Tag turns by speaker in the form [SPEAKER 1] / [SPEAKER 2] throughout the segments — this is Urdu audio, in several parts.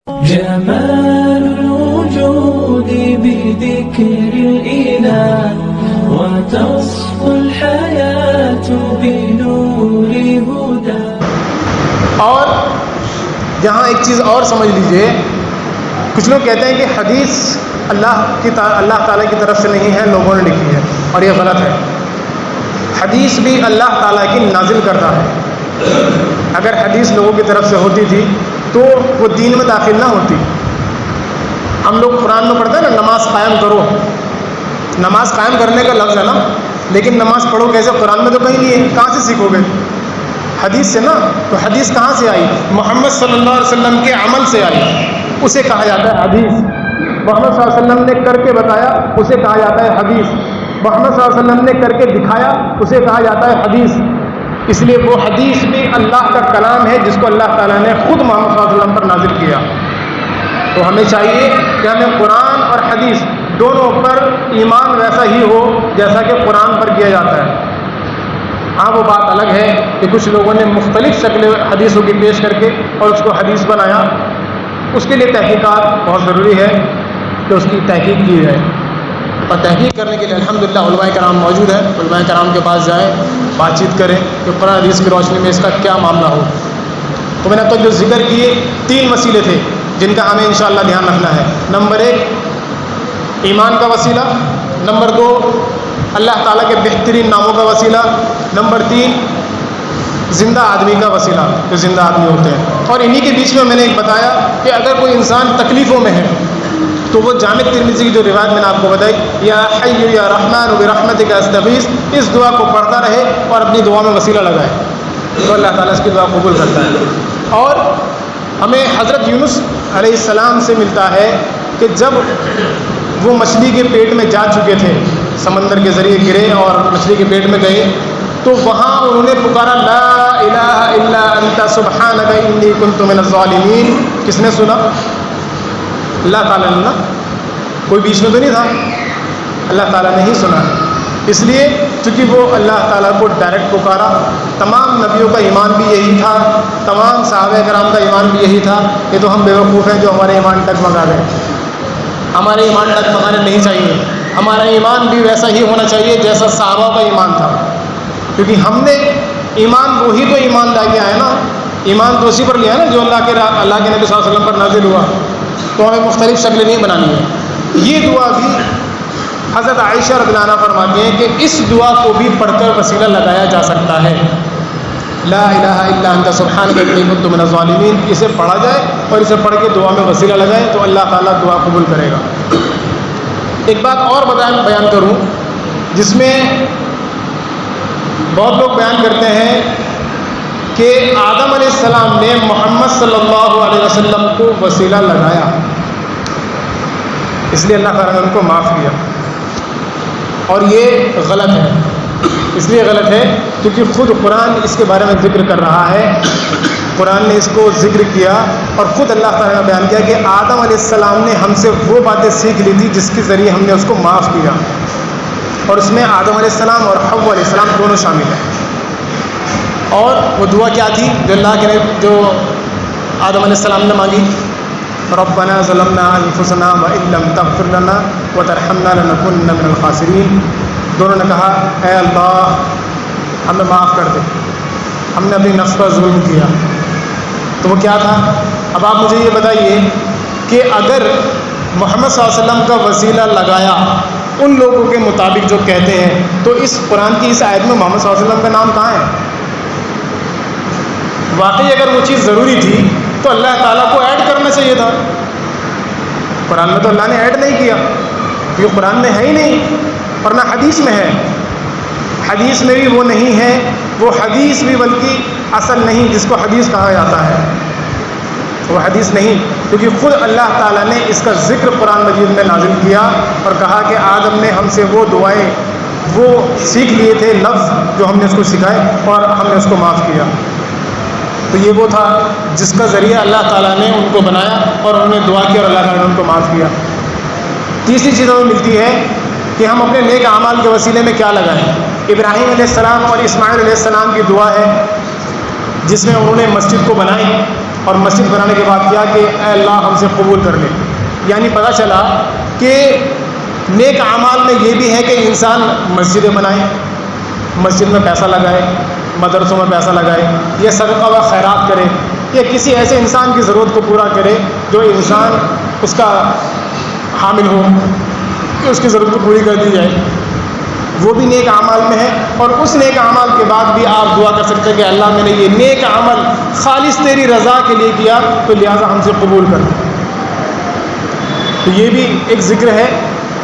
[SPEAKER 1] جمال الوجود بذكر الإله وتصفو الحياة بنور هدى.
[SPEAKER 2] اور یہاں ایک چیز اور سمجھ لیجئے، کچھ لوگ کہتے ہیں کہ حدیث اللہ تعالیٰ کی طرف سے نہیں ہے، لوگوں نے لکھی ہے، اور یہ غلط ہے. حدیث بھی اللہ تعالیٰ کی نازل کرتا ہے. اگر حدیث لوگوں کی طرف سے ہوتی تھی تو وہ دین میں داخل نہ ہوتی. ہم لوگ قرآن میں پڑھتے ہیں نا، نماز قائم کرو. نماز قائم کرنے کا لفظ ہے نا، لیکن نماز پڑھو کیسے؟ قرآن میں تو کہیں نہیں ہے. کہاں سے سیکھو گے؟ حدیث سے نا. تو حدیث کہاں سے آئی؟ محمد صلی اللہ علیہ وسلم کے عمل سے آئی. اسے کہا جاتا ہے حدیث. محمد صلی اللہ علیہ وسلم نے کر کے بتایا، اسے کہا جاتا ہے حدیث. محمد صلی اللہ علیہ وسلم نے کر کے دکھایا، اسے کہا جاتا ہے حدیث. اس لیے وہ حدیث بھی اللہ کا کلام ہے جس کو اللہ تعالیٰ نے خود محمد صلی اللہ علیہ وسلم پر نازل کیا. تو ہمیں چاہیے کہ ہمیں قرآن اور حدیث دونوں پر ایمان ویسا ہی ہو جیسا کہ قرآن پر کیا جاتا ہے. ہاں وہ بات الگ ہے کہ کچھ لوگوں نے مختلف شکلیں حدیثوں کی پیش کر کے اور اس کو حدیث بنایا. اس کے لیے تحقیقات بہت ضروری ہے کہ اس کی تحقیق کی جائے. اور تحقیق کرنے کے لیے الحمدللہ علماء کرام موجود ہیں. علماء کرام کے پاس جائیں، بات چیت کریں کہ قرآن حدیث کی روشنی میں اس کا کیا معاملہ ہو. تو میں نے اب تک جو ذکر کیے 3 وسیلے تھے جن کا ہمیں انشاءاللہ دھیان رکھنا ہے. نمبر 1 ایمان کا وسیلہ. نمبر 2 اللہ تعالیٰ کے بہترین ناموں کا وسیلہ. نمبر 3 زندہ آدمی کا وسیلہ، جو زندہ آدمی ہوتے ہیں. اور انہی کے بیچ میں میں نے ایک بتایا کہ اگر کوئی انسان تکلیفوں میں ہے تو وہ جامع ترمذی کی جو روایت میں نے آپ کو بتائی، یا حی یا رحمان برحمتک استغیث، اس دعا کو پڑھتا رہے اور اپنی دعا میں وسیلہ لگائے تو اللہ تعالیٰ اس کی دعا قبول کرتا ہے. اور ہمیں حضرت یونس علیہ السلام سے ملتا ہے کہ جب وہ مچھلی کے پیٹ میں جا چکے تھے، سمندر کے ذریعے گرے اور مچھلی کے پیٹ میں گئے، تو وہاں انہوں نے پکارا لا الہ الا انت سبحانک انی کنت من الظالمین. کس نے سنا؟ اللہ تعالیٰ نے. نا کوئی بیچ میں تو نہیں تھا، اللہ تعالیٰ نے ہی سنا. اس لیے چونکہ وہ اللہ تعالیٰ کو ڈائریکٹ پکارا. تمام نبیوں کا ایمان بھی یہی تھا، تمام صحابہ کرام کا ایمان بھی یہی تھا. یہ تو ہم بیوقوف ہیں جو ہمارے ایمان ڈگمگا گئے. ہمارے ایمان ڈگمگانے نہیں چاہیے. ہمارا ایمان بھی ویسا ہی ہونا چاہیے جیسا صحابہ کا ایمان تھا، کیونکہ ہم نے ایمان وہی تو ایمان لا کے آئے نا. ایمان تو اسی پر لیا ہے نا جو اللہ کے نبی صلی اللہ علیہ وسلم پر نازل ہوا. تو ہمیں مختلف شکلیں نہیں بنانی ہیں. یہ دعا بھی حضرت عائشہ رضی اللہ عنہا فرماتی ہیں کہ اس دعا کو بھی پڑھ کر وسیلہ لگایا جا سکتا ہے. لا الہ الا انت سبحانک انی کنت من الظالمین. اسے پڑھا جائے اور اسے پڑھ کے دعا میں وسیلہ لگائے تو اللہ تعالیٰ دعا قبول کرے گا. ایک بات اور بیان کروں جس میں بہت لوگ بیان کرتے ہیں کہ آدم علیہ السلام نے محمد صلی اللہ علیہ وسلم کو وسیلہ لگایا، اس لیے اللہ تعالیٰ نے ان کو معاف کیا. اور یہ غلط ہے. اس لیے غلط ہے کیونکہ خود قرآن اس کے بارے میں ذکر کر رہا ہے. قرآن نے اس کو ذکر کیا اور خود اللہ تعالیٰ نے بیان کیا کہ آدم علیہ السلام نے ہم سے وہ باتیں سیکھ لی تھی جس کے ذریعے ہم نے اس کو معاف کیا. اور اس میں آدم علیہ السلام اور حوا علیہ السلام دونوں شامل ہیں. اور وہ دعا کیا تھی جو اللہ کے جو آدم علیہ السلام نے مانگی؟ ربنا ظلمنا انفسنا وان لم تغفر لنا وترحمنا لنكونن من الخاسرین. دونوں نے کہا اے اللہ ہمیں معاف کر دے، ہم نے اپنی نفس پر ظلم کیا. تو وہ کیا تھا؟ اب آپ مجھے یہ بتائیے کہ اگر محمد صلی اللہ علیہ وسلم کا وسیلہ لگایا ان لوگوں کے مطابق جو کہتے ہیں، تو اس قرآن کی اس آیت میں محمد صلی اللہ علیہ وسلم کا نام کہاں ہے؟ واقعی اگر وہ چیز ضروری تھی تو اللہ تعالیٰ کو ایڈ کرنا چاہیے تھا. قرآن میں تو اللہ نے ایڈ نہیں کیا کیونکہ قرآن میں ہے ہی نہیں، ورنہ حدیث میں ہے. حدیث میں بھی وہ نہیں ہے. وہ حدیث بھی بلکہ اصل نہیں جس کو حدیث کہا جاتا ہے، وہ حدیث نہیں، کیونکہ خود اللہ تعالیٰ نے اس کا ذکر قرآن مجید میں نازل کیا اور کہا کہ آدم نے ہم سے وہ دعائیں وہ سیکھ لیے تھے لفظ جو ہم نے اس کو سکھائے اور ہم نے اس کو معاف کیا. تو یہ وہ تھا جس کا ذریعہ اللہ تعالیٰ نے ان کو بنایا اور انہوں نے دعا کی اور اللہ تعالیٰ نے ان کو معاف کیا. تیسری چیز ہمیں ملتی ہے کہ ہم اپنے نیک اعمال کے وسیلے میں کیا لگائیں. ابراہیم علیہ السلام اور اسماعیل علیہ السلام کی دعا ہے جس میں انہوں نے مسجد کو بنائی اور مسجد بنانے کے بعد کیا کہ اے اللہ ہم سے قبول کر لے. یعنی پتہ چلا کہ نیک اعمال میں یہ بھی ہے کہ انسان مسجدیں بنائے، مسجد میں پیسہ لگائے، مدرسوں میں پیسہ لگائے، یا صدقہ و خیرات کرے، یا کسی ایسے انسان کی ضرورت کو پورا کرے جو انسان اس کا حامل ہو کہ اس کی ضرورت کو پوری کر دی جائے، وہ بھی نیک اعمال میں ہے. اور اس نیک اعمال کے بعد بھی آپ دعا کر سکتے ہیں کہ اللہ میں نے یہ نیک عمل خالص تیری رضا کے لیے کیا تو لہٰذا ہم سے قبول کر. تو یہ بھی ایک ذکر ہے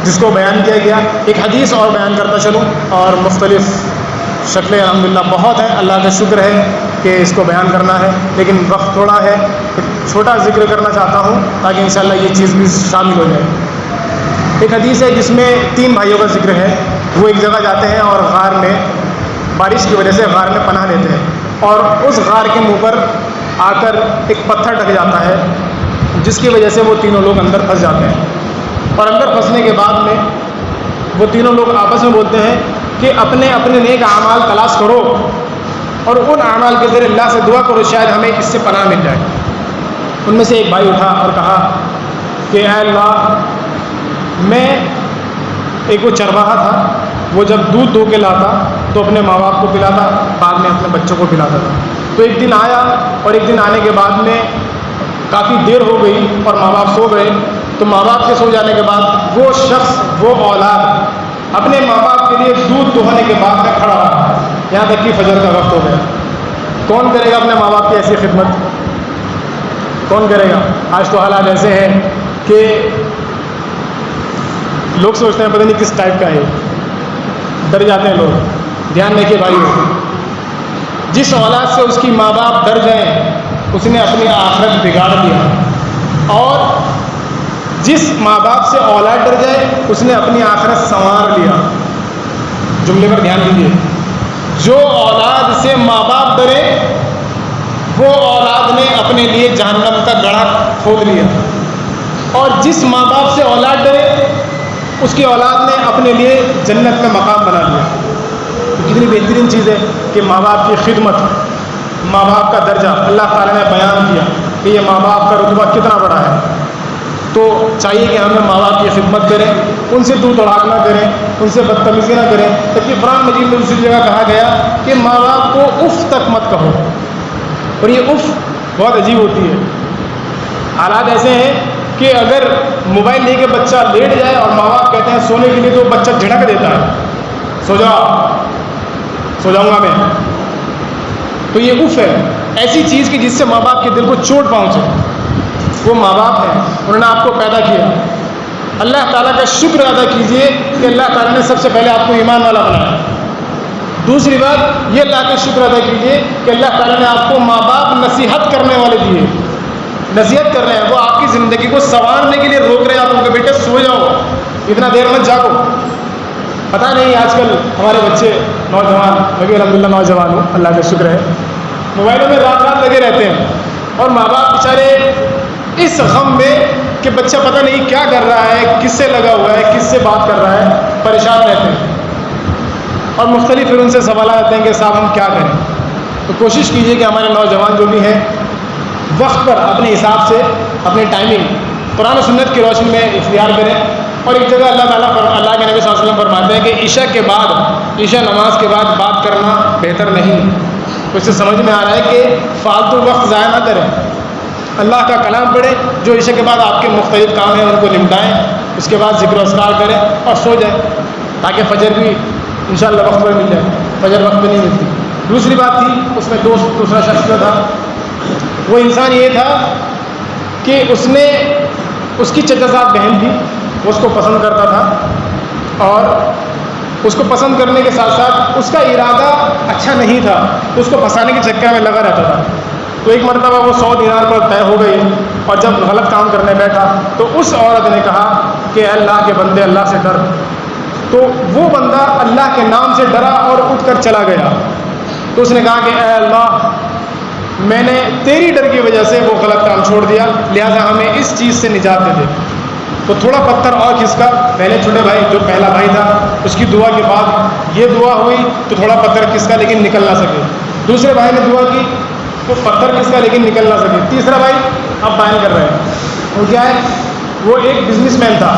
[SPEAKER 2] جس کو بیان کیا گیا. ایک حدیث اور بیان کرتا چلوں، اور مختلف شکلیں الحمدللہ بہت ہیں، اللہ کا شکر ہے کہ اس کو بیان کرنا ہے، لیکن وقت تھوڑا ہے. ایک چھوٹا ذکر کرنا چاہتا ہوں تاکہ انشاءاللہ یہ چیز بھی شامل ہو جائے. ایک حدیث ہے جس میں 3 بھائیوں کا ذکر ہے. وہ ایک جگہ جاتے ہیں اور غار میں بارش کی وجہ سے غار میں پناہ لیتے ہیں، اور اس غار کے منہ پر آ کر ایک پتھر ڈھک جاتا ہے جس کی وجہ سے وہ تینوں لوگ اندر پھنس جاتے ہیں. اور اندر پھنسنے کے بعد میں وہ تینوں لوگ آپس میں بولتے ہیں کہ اپنے اپنے نیک اعمال تلاش کرو اور ان اعمال کے ذریعے اللہ سے دعا کرو، شاید ہمیں اس سے پناہ مل جائے. ان میں سے ایک بھائی اٹھا اور کہا کہ اے اللہ، میں ایک وہ چرواہا تھا، وہ جب دودھ دو کے لاتا تو اپنے ماں باپ کو پلاتا، بعد میں اپنے بچوں کو پلاتا تھا. تو ایک دن آیا اور ایک دن آنے کے بعد میں کافی دیر ہو گئی اور ماں باپ سو گئے. تو ماں باپ کے سو جانے کے بعد وہ شخص، وہ اولاد اپنے ماں باپ کے لیے دودھ دوہنے کے بعد میں کھڑا رہا یہاں تک کہ فجر کا وقت ہو گیا. کون کرے گا اپنے ماں باپ کی ایسی خدمت؟ کون کرے گا؟ آج تو حالات ایسے ہیں کہ لوگ سوچتے ہیں پتہ نہیں کس ٹائپ کا ہے، ڈر جاتے ہیں لوگ. دھیان رکھیے بھائیو، جس اولاد سے اس کی ماں باپ ڈر جائیں اس نے اپنی آخرت بگاڑ دیا، اور جس ماں باپ سے اولاد ڈر جائے اس نے اپنی آخرت سنوار لیا. جملے پر دھیان دیجیے. جو اولاد سے ماں باپ ڈرے وہ اولاد نے اپنے لیے جہنم کا گڑھا کھود لیا، اور جس ماں باپ سے اولاد ڈرے اس کی اولاد نے اپنے لیے جنت میں مقام بنا لیا. کتنی بہترین چیز ہے کہ ماں باپ کی خدمت، ماں باپ کا درجہ اللہ تعالیٰ نے بیان کیا کہ یہ ماں باپ کا رتبہ کتنا بڑا ہے. تو چاہیے کہ ہمیں ماں باپ کی خدمت کریں، ان سے دور دراز نہ کریں، ان سے بدتمیزی نہ کریں. جبکہ قرآن مجید میں دوسری جگہ کہا گیا کہ ماں باپ کو اف تک مت کہو، اور یہ اف بہت عجیب ہوتی ہے. حالات ایسے ہیں کہ اگر موبائل لے کے بچہ لیٹ جائے اور ماں باپ کہتے ہیں سونے کے لیے تو بچہ جھڑک دیتا ہے، سو جاؤں گا میں. تو یہ اف ہے، ایسی چیز کی جس سے ماں باپ کے دل کو چوٹ پہنچے. وہ ماں باپ ہیں، انہوں نے آپ کو پیدا کیا. اللہ تعالیٰ کا شکر ادا کیجئے کہ اللہ تعالیٰ نے سب سے پہلے آپ کو ایمان والا بنایا. دوسری بات یہ اللہ کا شکر ادا کیجئے کہ اللہ تعالیٰ نے آپ کو ماں باپ نصیحت کرنے والے دیے. نصیحت کر رہے ہیں، وہ آپ کی زندگی کو سنوارنے کے لیے روک رہے ہیں. آپ کو کہ بیٹے سو جاؤ، اتنا دیر مت جاگو. پتہ نہیں آج کل ہمارے بچے نوجوان، میں بھی الحمدللہ نوجوان ہوں، اللہ کا شکر ہے، موبائلوں میں رات رات لگے رہتے ہیں، اور ماں باپ بیچارے اس غم میں کہ بچہ پتہ نہیں کیا کر رہا ہے، کس سے لگا ہوا ہے، کس سے بات کر رہا ہے، پریشان رہتے ہیں. اور مختلف پھر ان سے سوالات آتے ہیں کہ صاحب ہم کیا کریں. تو کوشش کیجئے کہ ہمارے نوجوان جو بھی ہیں وقت پر اپنے حساب سے اپنی ٹائمنگ قرآن و سنت کی روشنی میں اختیار کریں. اور ایک جگہ اللہ تعالیٰ اللہ کے نبی صلی اللہ علیہ وسلم فرماتے ہیں کہ عشاء کے بعد، عشاء نماز کے بعد بات کرنا بہتر نہیں. اس سے سمجھ میں آ رہا ہے کہ فالتو وقت ضائع نہ کریں، اللہ کا کلام پڑھیں. جو عشاء کے بعد آپ کے مختلف کام ہیں ان کو نمٹائیں، اس کے بعد ذکر و اذکار کریں اور سو جائیں، تاکہ فجر بھی انشاءاللہ وقت پر مل جائے. فجر وقت پہ نہیں ملتی. دوسری بات تھی اس میں دوسرا شخص جو تھا وہ انسان یہ تھا کہ اس کی چچا بہن تھی، وہ اس کو پسند کرتا تھا، اور اس کو پسند کرنے کے ساتھ ساتھ اس کا ارادہ اچھا نہیں تھا، تو اس کو پھنسانے کے چکر میں لگا رہتا تھا. تو ایک مرتبہ وہ 100 دینار پر طے ہو گئی، اور جب غلط کام کرنے بیٹھا تو اس عورت نے کہا کہ اللہ کے بندے اللہ سے ڈر. تو وہ بندہ اللہ کے نام سے ڈرا اور اٹھ کر چلا گیا. تو اس نے کہا کہ اے اللہ، میں نے تیری ڈر کی وجہ سے وہ غلط کام چھوڑ دیا، لہٰذا ہمیں اس چیز سے نجات دے دے. تو تھوڑا پتھر اور کھسکا. پہلے چھوٹے بھائی جو پہلا بھائی تھا اس کی دعا کے بعد یہ دعا ہوئی تو تھوڑا پتھر کھسکا لیکن نکل نہ سکے. دوسرے بھائی نے دعا کی وہ پتھر کس کا لیکن نکل نہ سکے. تیسرا بھائی اب بیان کر رہے ہیں وہ کیا ہے, وہ ایک بزنس مین تھا,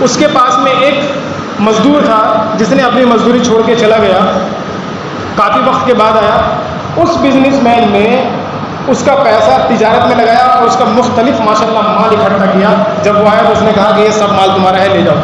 [SPEAKER 2] اس کے پاس میں ایک مزدور تھا جس نے اپنی مزدوری چھوڑ کے چلا گیا, کافی وقت کے بعد آیا. اس بزنس مین نے اس کا پیسہ تجارت میں لگایا اور اس کا مختلف ماشاءاللہ مال اکٹھا کیا. جب وہ آیا تو اس نے کہا کہ یہ سب مال تمہارا ہے, لے جاؤ.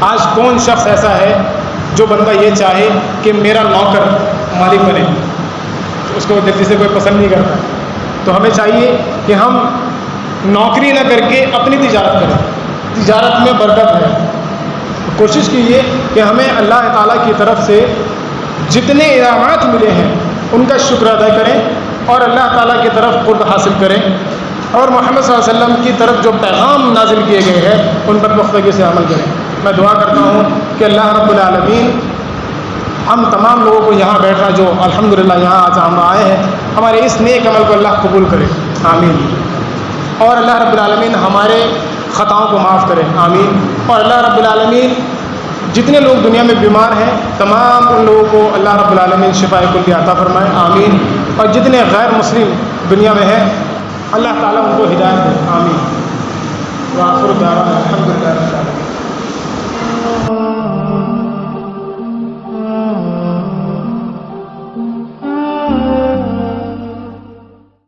[SPEAKER 2] آج کون شخص ایسا ہے جو بندہ یہ چاہے کہ میرا نوکر مالک بنے؟ اس کو جلدی سے کوئی پسند نہیں کرتا. تو ہمیں چاہیے کہ ہم نوکری نہ کر کے اپنی تجارت کریں, تجارت میں برکت ہے. کوشش کیجیے کہ ہمیں اللہ تعالیٰ کی طرف سے جتنے انعامات ملے ہیں ان کا شکر ادا کریں اور اللہ تعالیٰ کی طرف قرب حاصل کریں, اور محمد صلی اللہ علیہ وسلم کی طرف جو پیغام نازل کیے گئے ہیں ان پر پختگی سے عمل کریں. میں دعا کرتا ہوں کہ اللہ رب العالمین ہم تمام لوگوں کو یہاں بیٹھا جو الحمدللہ یہاں آج ہم آئے ہیں, ہمارے اس نیک عمل کو اللہ قبول کرے, آمین. اور اللہ رب العالمین ہمارے خطاؤں کو معاف کرے, آمین. اور اللہ رب العالمین جتنے لوگ دنیا میں بیمار ہیں تمام ان لوگوں کو اللہ رب العالمین شفاء کلی عطا فرمائے, آمین. اور جتنے غیر مسلم دنیا میں ہیں اللہ تعالیٰ ان کو ہدایت دے, آمین. وآخر دعوانا الحمدللہ رب العالمین.